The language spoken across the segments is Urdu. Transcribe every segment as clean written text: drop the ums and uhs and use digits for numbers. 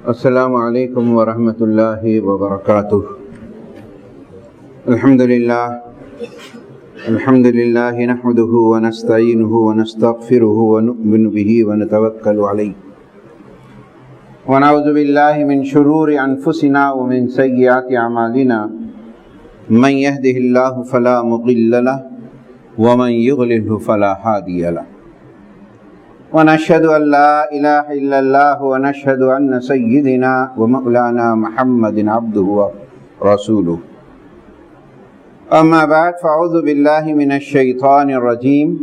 السلام علیکم ورحمۃ اللہ وبرکاتہ۔ الحمد للہ نحمده ونستعینه ونستغفره ونؤمن به ونتوکل علیہ ونعوذ باللہ من شرور انفسنا ومن سیئات اعمالنا من يهده اللہ فلا مضل له ومن يضلل فلا هادی له ونشهد أن لا إله إلا الله ونشهد أن سيدنا ومولانا محمد عبده ورسوله أما بعد فأعوذ بالله من الشيطان الرجيم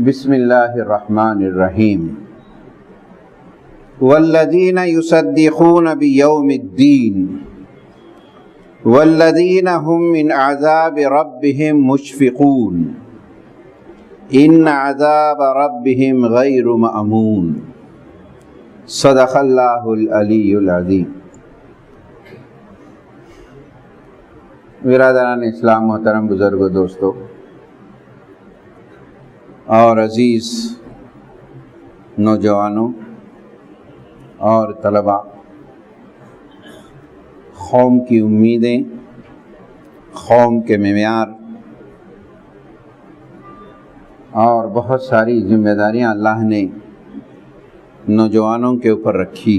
بسم الله الرحمن الرحيم والذين يصدقون بيوم الدين والذين هم من عذاب ربهم مشفقون ان عذاب ربهم غیر مأمون صدق اللہ العلی العظیم۔ برادران اسلام، محترم بزرگوں، دوستو اور عزیز نوجوانوں اور طلباء، قوم کی امیدیں، قوم کے معیار اور بہت ساری ذمہ داریاں اللہ نے نوجوانوں کے اوپر رکھی۔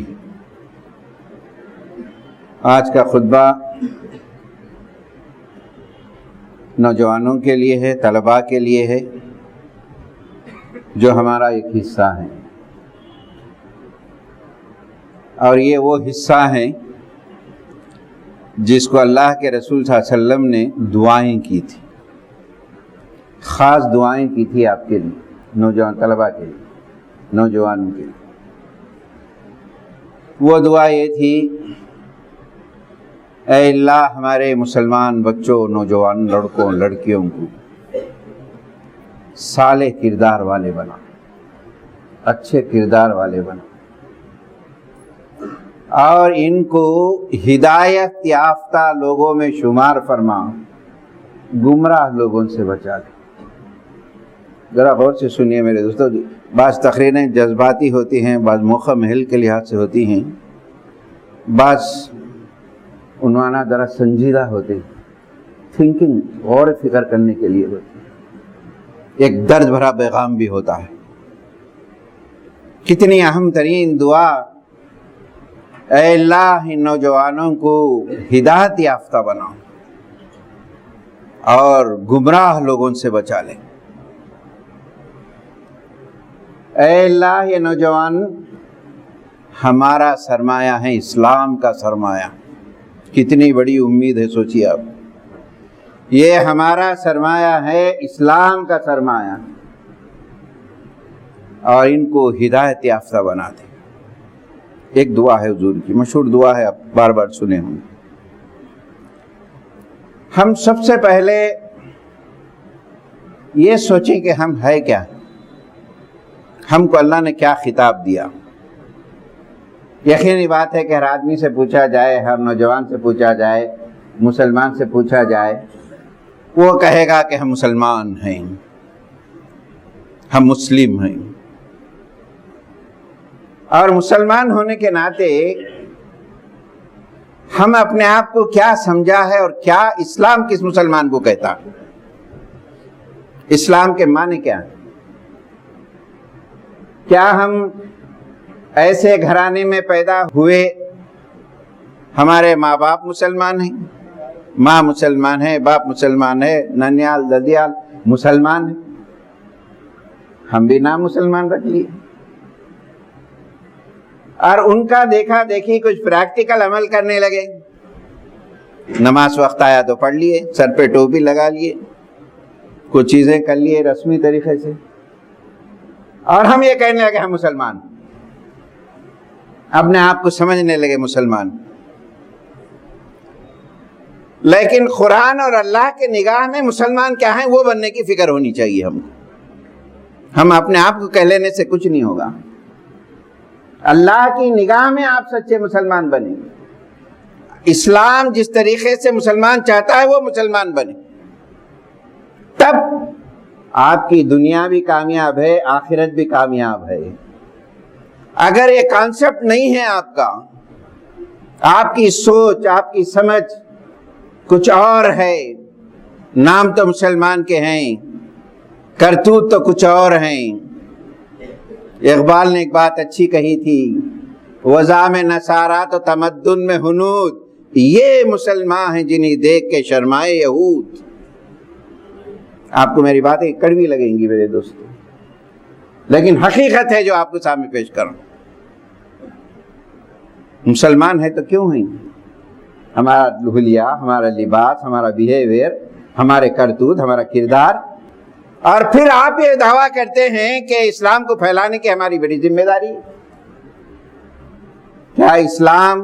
آج کا خطبہ نوجوانوں کے لیے ہے، طلباء کے لیے ہے، جو ہمارا ایک حصہ ہے، اور یہ وہ حصہ ہے جس کو اللہ کے رسول صلی اللہ علیہ وسلم نے دعائیں کی تھی، خاص دعائیں کی تھی آپ کے لیے، نوجوان طلباء کے لیے، نوجوانوں کے لیے۔ وہ دعا یہ تھی: اے اللہ ہمارے مسلمان بچوں، نوجوان لڑکوں لڑکیوں کو صالح کردار والے بنا، اچھے کردار والے بنا، اور ان کو ہدایت یافتہ لوگوں میں شمار فرما، گمراہ لوگوں سے بچا لے۔ ذرا غور سے سنیے میرے دوستو، بعض تقریریں جذباتی ہوتی ہیں، بعض موقع محل کے لحاظ سے ہوتی ہیں، بعض عنوانات ذرا سنجیدہ ہوتے ہیں، تھنکنگ، غور فکر کرنے کے لیے ہوتی ہے، ایک درد بھرا پیغام بھی ہوتا ہے۔ کتنی اہم ترین دعا: اے اللہ ان نوجوانوں کو ہدایت یافتہ بناؤ اور گمراہ لوگوں سے بچا لے۔ اے اللہ یہ نوجوان ہمارا سرمایہ ہے، اسلام کا سرمایہ۔ کتنی بڑی امید ہے، سوچیے آپ، یہ ہمارا سرمایہ ہے، اسلام کا سرمایہ، اور ان کو ہدایت یافتہ بنا دے۔ ایک دعا ہے حضور کی، مشہور دعا ہے، آپ بار بار سنے ہوں۔ ہم سب سے پہلے یہ سوچیں کہ ہم ہے کیا، ہم کو اللہ نے کیا خطاب دیا۔ یقینی بات ہے کہ ہر آدمی سے پوچھا جائے، ہر نوجوان سے پوچھا جائے، مسلمان سے پوچھا جائے، وہ کہے گا کہ ہم مسلمان ہیں، ہم مسلم ہیں۔ اور مسلمان ہونے کے ناطے ہم اپنے آپ کو کیا سمجھا ہے، اور کیا اسلام کس مسلمان کو کہتا ہے، اسلام کے معنی کیا ہے؟ کیا ہم ایسے گھرانے میں پیدا ہوئے، ہمارے ماں باپ مسلمان ہیں، ماں مسلمان ہے، باپ مسلمان ہے، ننیال ددیال مسلمان ہیں، ہم بھی نام مسلمان رکھ لیے، اور ان کا دیکھا دیکھی کچھ پریکٹیکل عمل کرنے لگے، نماز وقت آیا تو پڑھ لیے، سر پہ ٹوپی لگا لیے، کچھ چیزیں کر لیے رسمی طریقے سے، اور ہم یہ کہنے لگے ہم مسلمان، اپنے آپ کو سمجھنے لگے مسلمان۔ لیکن قرآن اور اللہ کے نگاہ میں مسلمان کیا ہیں، وہ بننے کی فکر ہونی چاہیے ہم کو۔ ہم اپنے آپ کو کہہ لینے سے کچھ نہیں ہوگا، اللہ کی نگاہ میں آپ سچے مسلمان بنیں، اسلام جس طریقے سے مسلمان چاہتا ہے وہ مسلمان بنے، تب آپ کی دنیا بھی کامیاب ہے، آخرت بھی کامیاب ہے۔ اگر یہ کانسیپٹ نہیں ہے آپ کا، آپ کی سوچ، آپ کی سمجھ کچھ اور ہے، نام تو مسلمان کے ہیں، کرتوت تو کچھ اور ہیں۔ اقبال نے ایک بات اچھی کہی تھی، وضع میں نصارہ تو تمدن میں ہنود، یہ مسلمان ہیں جنہیں دیکھ کے شرمائے یہود۔ آپ کو میری باتیں کڑوی لگیں گی میرے دوستو، لیکن حقیقت ہے جو آپ کو سامنے پیش کر رہا ہوں۔ مسلمان ہے تو کیوں ہیں؟ ہمارا لحلیہ، ہمارا لباس، ہمارا بیہیویئر، ہمارے کرتوت، ہمارا کردار، اور پھر آپ یہ دعویٰ کرتے ہیں کہ اسلام کو پھیلانے کی ہماری بڑی ذمہ داری ہے۔ کیا اسلام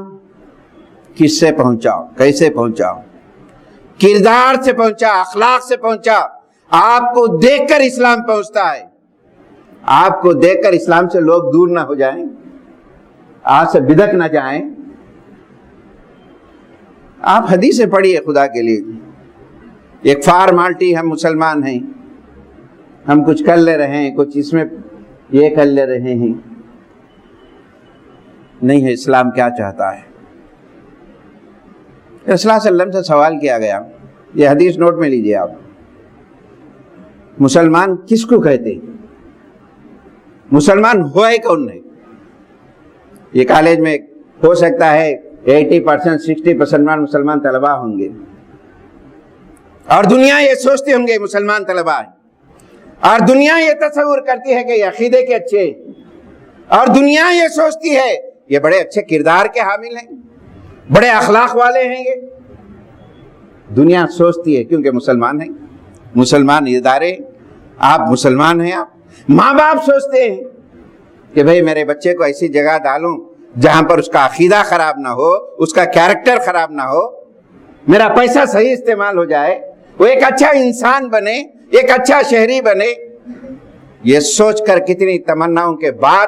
کس سے پہنچاؤ، کیسے پہنچاؤ؟ کردار سے پہنچا، اخلاق سے پہنچا۔ آپ کو دیکھ کر اسلام پہنچتا ہے، آپ کو دیکھ کر اسلام سے لوگ دور نہ ہو جائیں، آپ سے بدک نہ جائیں۔ آپ حدیثیں پڑھیے خدا کے لیے، ایک فارمالٹی، ہم مسلمان ہیں، ہم کچھ کر لے رہے ہیں، کچھ اس میں یہ کر لے رہے ہیں، نہیں ہے۔ اسلام کیا چاہتا ہے؟ رسول اللہ صلی اللہ علیہ وسلم سے سوال کیا گیا، یہ حدیث نوٹ میں لیجئے آپ، مسلمان کس کو کہتے ہیں؟ مسلمان ہوئے کون نہیں؟ یہ کالج میں ہو سکتا ہے 80%، 60% مسلمان طلباء ہوں گے، اور دنیا یہ سوچتے ہوں گے مسلمان طلباء ہیں، اور دنیا یہ تصور کرتی ہے کہ یہ عقیدے کے اچھے ہیں، اور دنیا یہ سوچتی ہے یہ بڑے اچھے کردار کے حامل ہیں، بڑے اخلاق والے ہیں۔ یہ دنیا سوچتی ہے کیونکہ مسلمان ہیں، مسلمان ادارے، آپ مسلمان ہیں۔ آپ ماں باپ سوچتے ہیں کہ بھئی میرے بچے کو ایسی جگہ ڈالوں جہاں پر اس کا عقیدہ خراب نہ ہو، اس کا کیریکٹر خراب نہ ہو، میرا پیسہ صحیح استعمال ہو جائے، وہ ایک اچھا انسان بنے، ایک اچھا شہری بنے۔ یہ سوچ کر کتنی تمناؤں کے بعد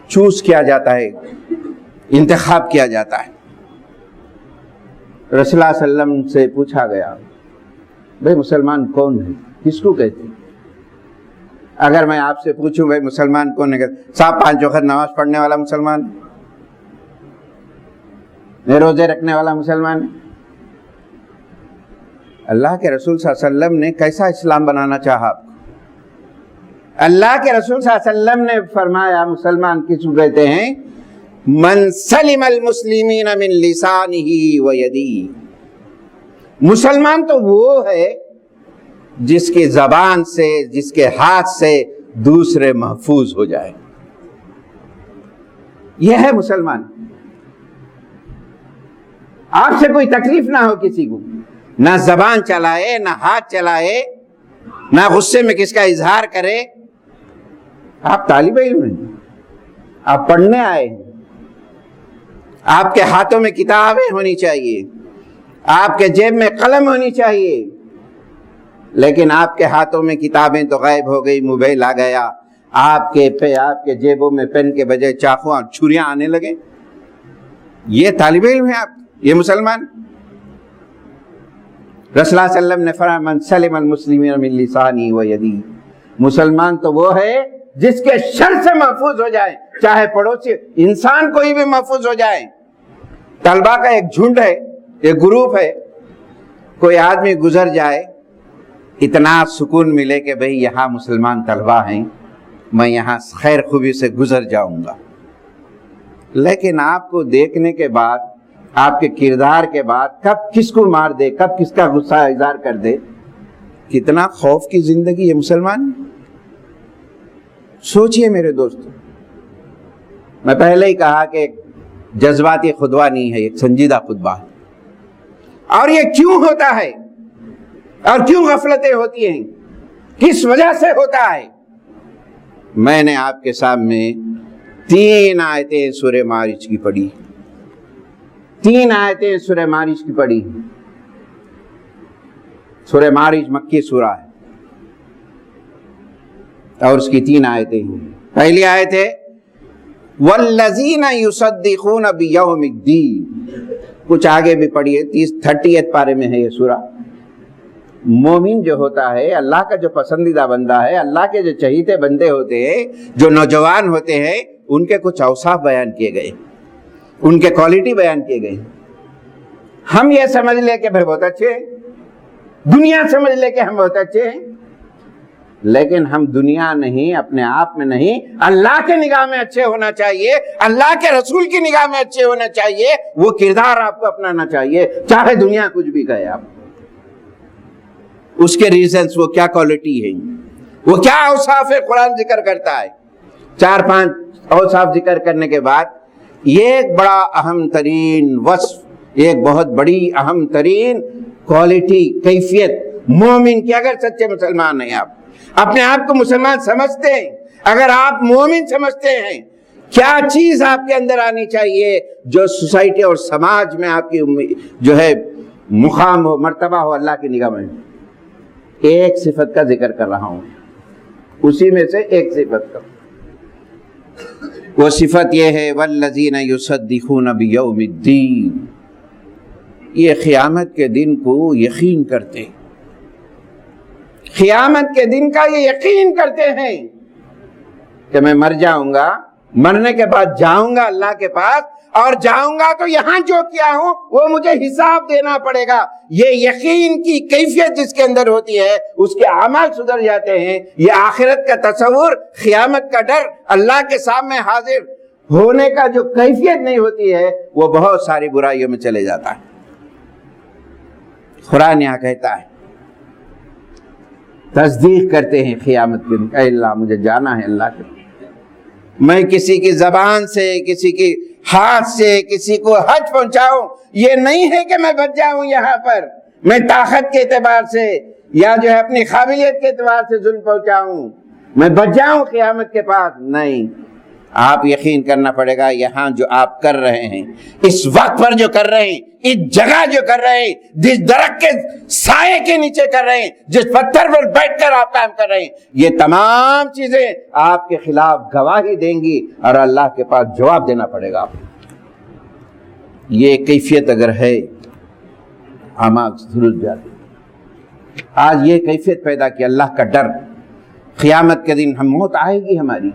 چوز کیا جاتا ہے، انتخاب کیا جاتا ہے۔ رسول اللہ صلی اللہ علیہ وسلم سے پوچھا گیا، بھئی مسلمان کون ہے، کس کو کہتے ہیں؟ اگر میں آپ سے پوچھوں بھئی مسلمان کون ہے، صاحب 5 وقت نماز پڑھنے والا مسلمان، روزے رکھنے والا مسلمان۔ اللہ کے رسول صلی اللہ علیہ وسلم نے کیسا اسلام بنانا چاہا آپ کو؟ اللہ کے رسول صلی اللہ علیہ وسلم نے فرمایا مسلمان کس کو کہتے ہیں؟ من سلم المسلمین من لسانہ و یدہ۔ مسلمان تو وہ ہے جس کی زبان سے، جس کے ہاتھ سے دوسرے محفوظ ہو جائے، یہ ہے مسلمان۔ آپ سے کوئی تکلیف نہ ہو کسی کو، نہ زبان چلائے، نہ ہاتھ چلائے، نہ غصے میں کس کا اظہار کرے۔ آپ طالب علم ہیں، آپ پڑھنے آئے ہیں، آپ کے ہاتھوں میں کتابیں ہونی چاہیے، آپ کے جیب میں قلم ہونی چاہیے، لیکن آپ کے ہاتھوں میں کتابیں تو غائب ہو گئی، موبائل آ گیا، آپ کے جیبوں میں پین کے بجائے چاقو اور چھریاں آنے لگے۔ یہ طالب علم ہے آپ، یہ مسلمان۔ رسول اللہ صلی اللہ علیہ وسلم نے فرمایا من سلم المسلمین من لسانہ و یدہ۔ مسلمان تو وہ ہے جس کے شر سے محفوظ ہو جائے، چاہے پڑوسی انسان کوئی بھی محفوظ ہو جائے۔ طلبہ کا ایک جھنڈ ہے، ایک گروپ ہے، کوئی آدمی گزر جائے، اتنا سکون ملے کہ بھئی یہاں مسلمان طلبہ ہیں، میں یہاں خیر خوبی سے گزر جاؤں گا۔ لیکن آپ کو دیکھنے کے بعد، آپ کے کردار کے بعد، کب کس کو مار دے، کب کس کا غصہ اظہار کر دے، کتنا خوف کی زندگی ہے مسلمان۔ سوچئے میرے دوستو، میں پہلے ہی کہا کہ ایک جذباتی خطبہ نہیں ہے، ایک سنجیدہ خطبہ ہے۔ اور یہ کیوں ہوتا ہے اور کیوں غفلتیں ہوتی ہیں، کس وجہ سے ہوتا ہے؟ میں نے آپ کے سامنے 3 آیتیں سورہ معارج کی پڑھی، 3 آیتیں سورہ معارج کی پڑھی۔ سورہ معارج مکی سورہ ہے اور اس کی 3 آیتیں ہیں۔ پہلی آیت ہے وَالَّذِينَ يُصَدِّقُونَ بِيَوْمِ الدِّينِ، کچھ آگے بھی پڑھیے، 38 پارے میں ہے یہ سورہ۔ مومن جو ہوتا ہے، اللہ کا جو پسندیدہ بندہ ہے، اللہ کے جو چہیتے بندے ہوتے ہیں، جو نوجوان ہوتے ہیں، ان کے کچھ اوصاف بیان کیے گئے، ان کے کوالٹی بیان کیے گئے. ہم یہ سمجھ لے کہ بھائی بہت اچھے ہیں، دنیا سمجھ لے کہ ہم بہت اچھے ہیں، لیکن ہم دنیا نہیں، اپنے آپ میں نہیں، اللہ کے نگاہ میں اچھے ہونا چاہیے، اللہ کے رسول کی نگاہ میں اچھے ہونا چاہیے. وہ کردار آپ کو اپنانا چاہیے، چاہے دنیا کچھ بھی کہے. آپ اس کے ریزنز، وہ کیا کوالٹی ہے، وہ کیا اوصاف ہے، قرآن ذکر کرتا ہے. 4-5 اوصاف ذکر کرنے کے بعد یہ ایک بڑا اہم ترین وصف، ایک بہت بڑی اہم ترین کوالٹی، کیفیت مومن کی. اگر سچے مسلمان ہیں، آپ اپنے آپ کو مسلمان سمجھتے ہیں، اگر آپ مومن سمجھتے ہیں، کیا چیز آپ کے اندر آنی چاہیے جو سوسائٹی اور سماج میں آپ کی جو ہے مقام ہو، مرتبہ ہو اللہ کی نگاہ میں؟ ایک صفت کا ذکر کر رہا ہوں، اسی میں سے ایک صفت کا. وہ صفت یہ ہے والذین یصدقون بیوم الدین، یہ قیامت کے دن کو یقین کرتے، قیامت کے دن کا یہ یقین کرتے ہیں کہ میں مر جاؤں گا، مرنے کے بعد جاؤں گا اللہ کے پاس، اور جاؤں گا تو یہاں جو کیا ہوں وہ مجھے حساب دینا پڑے گا. یہ یقین کی کیفیت جس کے اندر ہوتی ہے اس کے اعمال سدھر جاتے ہیں. یہ آخرت کا تصور، قیامت کا ڈر، اللہ کے سامنے حاضر ہونے کا جو کیفیت نہیں ہوتی ہے، وہ بہت ساری برائیوں میں چلے جاتا ہے. قرآن یہاں کہتا ہے تصدیق کرتے ہیں قیامت کے دن، اے اللہ مجھے جانا ہے اللہ کے، میں کسی کی زبان سے، کسی کی ہاتھ سے کسی کو حج پہنچاؤں. یہ نہیں ہے کہ میں بچ جاؤں یہاں پر، میں طاقت کے اعتبار سے یا جو ہے اپنی قابلیت کے اعتبار سے ظلم پہنچاؤں، میں بچ جاؤں قیامت کے پاس. نہیں، آپ یقین کرنا پڑے گا یہاں جو آپ کر رہے ہیں، اس وقت پر جو کر رہے ہیں، اس جگہ جو کر رہے ہیں، جس درخت کے سائے کے نیچے کر رہے ہیں، جس پتھر پر بیٹھ کر آپ کام کر رہے ہیں، یہ تمام چیزیں آپ کے خلاف گواہی دیں گی اور اللہ کے پاس جواب دینا پڑے گا. یہ کیفیت اگر ہے، اعمال درست جاتے. آج یہ کیفیت پیدا کی، اللہ کا ڈر. قیامت کے دن ہم موت آئے گی ہماری،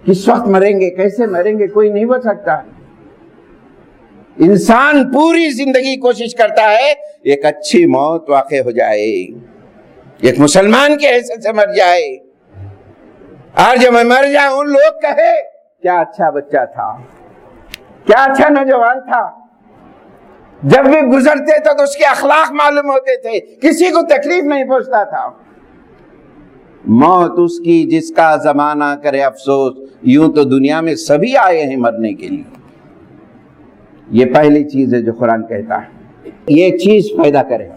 کس وقت مریں گے، کیسے مریں گے، کوئی نہیں بتا سکتا. انسان پوری زندگی کوشش کرتا ہے ایک اچھی موت واقع ہو جائے، ایک مسلمان کے حیثیت سے مر جائے، اور جب میں مر جاؤں لوگ کہے کیا اچھا بچہ تھا، کیا اچھا نوجوان تھا. جب بھی گزرتے تھے تو اس کے اخلاق معلوم ہوتے تھے، کسی کو تکلیف نہیں پہنچتا تھا. موت اس کی جس کا زمانہ کرے افسوس. یوں تو دنیا میں سبھی آئے ہیں مرنے کے لیے. یہ پہلی چیز ہے جو قرآن کہتا ہے. یہ چیز پیدا کریں،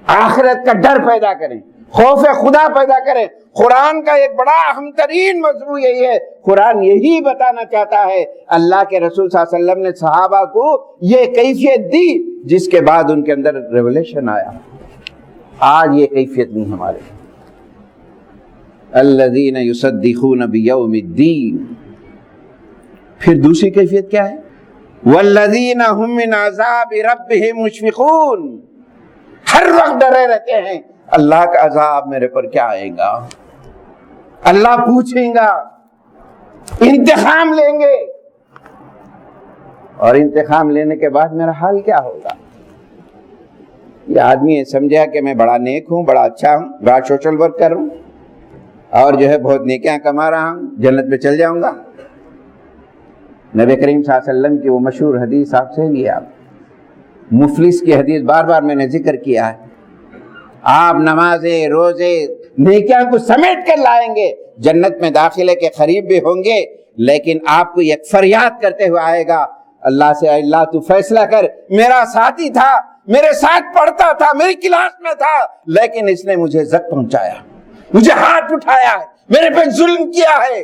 آخرت کا ڈر پیدا کریں، خوف خدا پیدا کریں. قرآن کا ایک بڑا اہم ترین موضوع یہی ہے. قرآن یہی بتانا چاہتا ہے. اللہ کے رسول صلی اللہ علیہ وسلم نے صحابہ کو یہ کیفیت دی جس کے بعد ان کے اندر ریولیشن آیا. آج یہ کیفیت نہیں ہمارے. الذین یصدقون بیوم الدین. پھر دوسری کیفیت کیا ہے؟ والذین هم من عذاب ربهم مشفقون. ہر وقت ڈرے رہتے ہیں اللہ کا عذاب میرے پر کیا آئے گا، اللہ پوچھیں گا، انتقام لیں گے، اور انتقام لینے کے بعد میرا حال کیا ہوگا. یہ آدمی سمجھا کہ میں بڑا نیک ہوں، بڑا اچھا ہوں، بڑا سوشل ورک کر رہا ہوں اور جو ہے بہت نیکیاں کما رہا ہوں، جنت میں چل جاؤں گا. نبی کریم صلی اللہ علیہ وسلم کی وہ مشہور حدیث آپ سے لیا، مفلس کی حدیث بار بار میں نے ذکر کیا ہے. آپ نمازیں، روزے، نیکیاں کو سمیٹ کر لائیں گے، جنت میں داخلے کے قریب بھی ہوں گے، لیکن آپ کو ایک فریاد کرتے ہوئے آئے گا اللہ سے، اللہ تو فیصلہ کر، میرا ساتھی تھا، میرے ساتھ پڑھتا تھا، میری کلاس میں تھا، لیکن اس نے مجھے زخم پہنچایا، مجھے ہاتھ اٹھایا ہے، میرے پہ ظلم کیا ہے،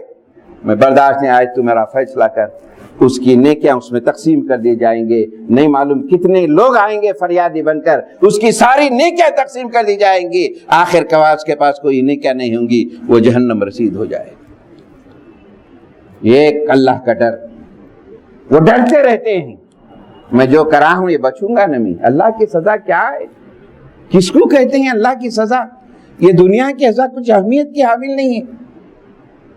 میں برداشت نہیں. آج تو میرا فیصلہ کر. اس کی نیکیاں اس میں تقسیم کر دی جائیں گے. نہیں معلوم کتنے لوگ آئیں گے فریادی بن کر، اس کی ساری نیکیاں تقسیم کر دی جائیں گی. آخر کواس کے پاس کوئی نیکیاں نہیں ہوں گی، وہ جہنم رسید ہو جائے. یہ ایک اللہ کا ڈر. وہ ڈرتے رہتے ہیں میں جو کرا ہوں یہ بچوں گا نہیں. اللہ کی سزا کیا ہے؟ کس کو کہتے ہیں اللہ کی سزا؟ یہ دنیا کی سزا کچھ اہمیت کی حامل نہیں ہے.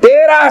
13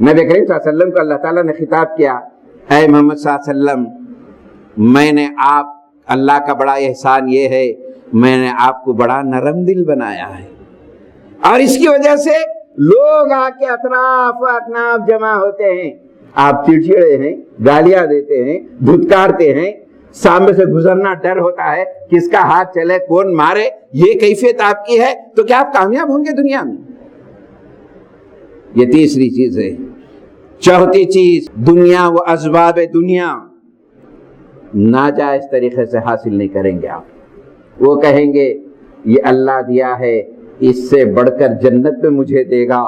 نبی کریم صلی اللہ علیہ وسلم کو اللہ تعالیٰ نے خطاب کیا، اے محمد صلی اللہ علیہ وسلم، میں نے آپ، اللہ کا بڑا احسان یہ ہے میں نے آپ کو بڑا نرم دل بنایا ہے، اور اس کی وجہ سے لوگ آ کے اطراف و اکناف جمع ہوتے ہیں، آپ چڑچڑے ہیں، گالیاں دیتے ہیں، دھتکارتے ہیں، سامنے سے گزرنا ڈر ہوتا ہے کس کا ہاتھ چلے، کون مارے، یہ کیفیت آپ کی ہے، تو کیا آپ کامیاب ہوں گے دنیا میں؟ یہ تیسری چیز ہے۔ چوتھی چیز، دنیا و اسباب دنیا ناجائز طریقے سے حاصل نہیں کریں گے آپ۔ وہ کہیں گے یہ اللہ دیا ہے، اس سے بڑھ کر جنت میں مجھے دے گا،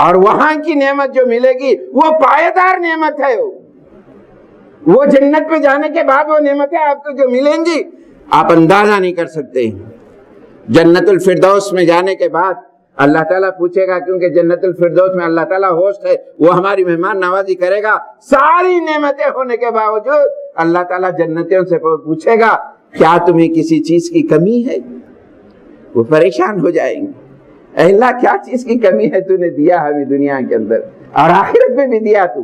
اور وہاں کی نعمت جو ملے گی وہ پائیدار نعمت ہے، وہ جنت میں جانے کے بعد وہ نعمتیں آپ کو جو ملیں گی آپ اندازہ نہیں کر سکتے۔ جنت الفردوس میں جانے کے بعد اللہ تعالیٰ پوچھے گا، کیونکہ جنت الفردوس میں اللہ تعالیٰ ہوسٹ ہے، وہ ہماری مہمان نوازی کرے گا، ساری نعمتیں ہونے کے باوجود اللہ تعالیٰ جنتیوں سے پوچھے گا کیا تمہیں کسی چیز کی کمی ہے؟ وہ پریشان ہو جائیں گے، اے اللہ کیا چیز کی کمی ہے تو نے دیا ہمیں دنیا کے اندر اور آخرت میں بھی دیا تو۔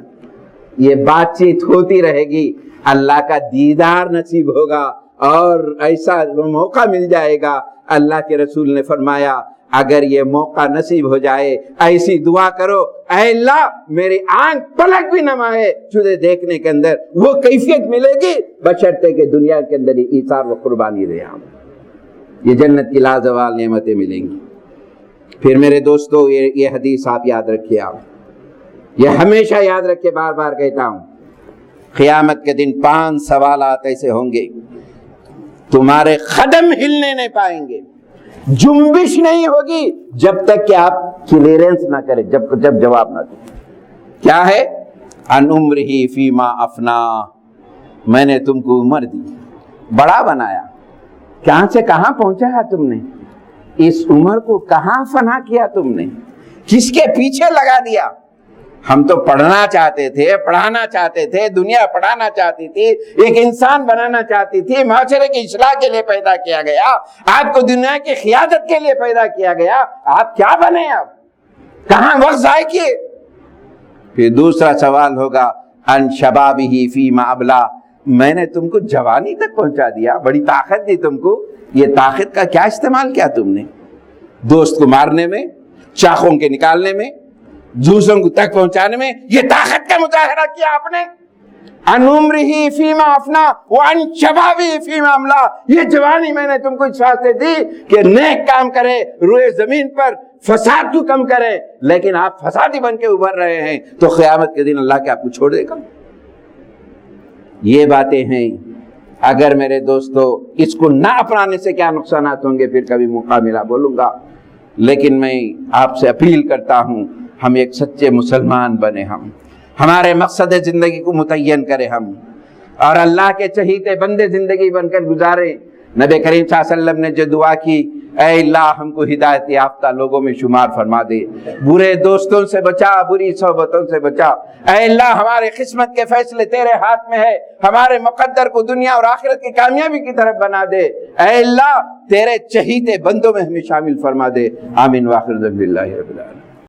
یہ بات چیت ہوتی رہے گی، اللہ کا دیدار نصیب ہوگا اور ایسا موقع مل جائے گا۔ اللہ کے رسول نے فرمایا اگر یہ موقع نصیب ہو جائے ایسی دعا کرو، اے اللہ میری آنکھ پلک بھی نہ مارے تجھے دیکھنے کے اندر وہ کیفیت ملے گی بشرطے کہ دنیا کے اندر ہی ایثار و قربانی رہے ہم، یہ جنت کی لازوال نعمتیں ملیں گی۔ پھر میرے دوستو یہ حدیث آپ یاد رکھیے، آپ یہ ہمیشہ یاد رکھے، بار بار کہتا ہوں، قیامت کے دن 5 سوالات ایسے ہوں گے تمہارے قدم ہلنے نہیں پائیں گے، جنبش نہیں ہوگی جب تک کہ آپ کلیئرنس نہ کریں، جب جواب نہ دیں۔ کیا ہے؟ ان عمرہ فیما افنا، میں نے تم کو عمر دی، بڑا بنایا، کہاں سے کہاں پہنچایا تم نے، اس عمر کو کہاں فنا کیا تم نے، کس کے پیچھے لگا دیا؟ ہم تو پڑھنا چاہتے تھے، پڑھانا چاہتے تھے، دنیا پڑھانا چاہتی تھی، ایک انسان بنانا چاہتی تھی، معاشرے کی اصلاح کے لیے پیدا کیا گیا، آپ کو دنیا کی قیادت کے لیے پیدا کیا گیا، آپ کیا بنے؟ آپ کہاں وقت ضائع کیے؟ پھر دوسرا سوال ہوگا ان شبابہ فیما ابلا، میں نے تم کو جوانی تک پہنچا دیا، بڑی طاقت دی تم کو، یہ طاقت کا کیا استعمال کیا تم نے؟ دوست کو مارنے میں، چاقوں کے نکالنے میں، جوسوں کو تک پہنچانے میں، یہ طاقت کا مظاہرہ کیا آپ نے۔ ان عمرہ فیما افنا وان شبابہ فیما املا، یہ جوانی میں نے تم کو اس واسطے دی کہ نیک کام کرے، روئے زمین پر فساد کو کم کرے، لیکن آپ فسادی بن کے ابھر رہے ہیں تو قیامت کے دن اللہ کیا آپ کو چھوڑ دے گا؟ یہ باتیں ہیں، اگر میرے دوستو اس کو نہ اپنانے سے کیا نقصانات ہوں گے پھر کبھی موقع ملا بولوں گا، لیکن میں آپ سے اپیل کرتا ہوں ہم ایک سچے مسلمان بنے، ہم ہمارے مقصد زندگی کو متعین کرے ہم، اور اللہ کے چہیتے بندے زندگی بن کر گزارے۔ نبی کریم صلی اللہ علیہ وسلم نے جو دعا کی، اے اللہ ہم کو ہدایت یافتہ لوگوں میں شمار فرما دے، برے دوستوں سے بچا، بری صحبتوں سے بچا، اے اللہ ہمارے قسمت کے فیصلے تیرے ہاتھ میں ہے، ہمارے مقدر کو دنیا اور آخرت کی کامیابی کی طرف بنا دے، اے اللہ تیرے چہیتے بندوں میں ہمیں شامل فرما دے، آمین، وآخر دعوانا الحمدللہ رب العالمین۔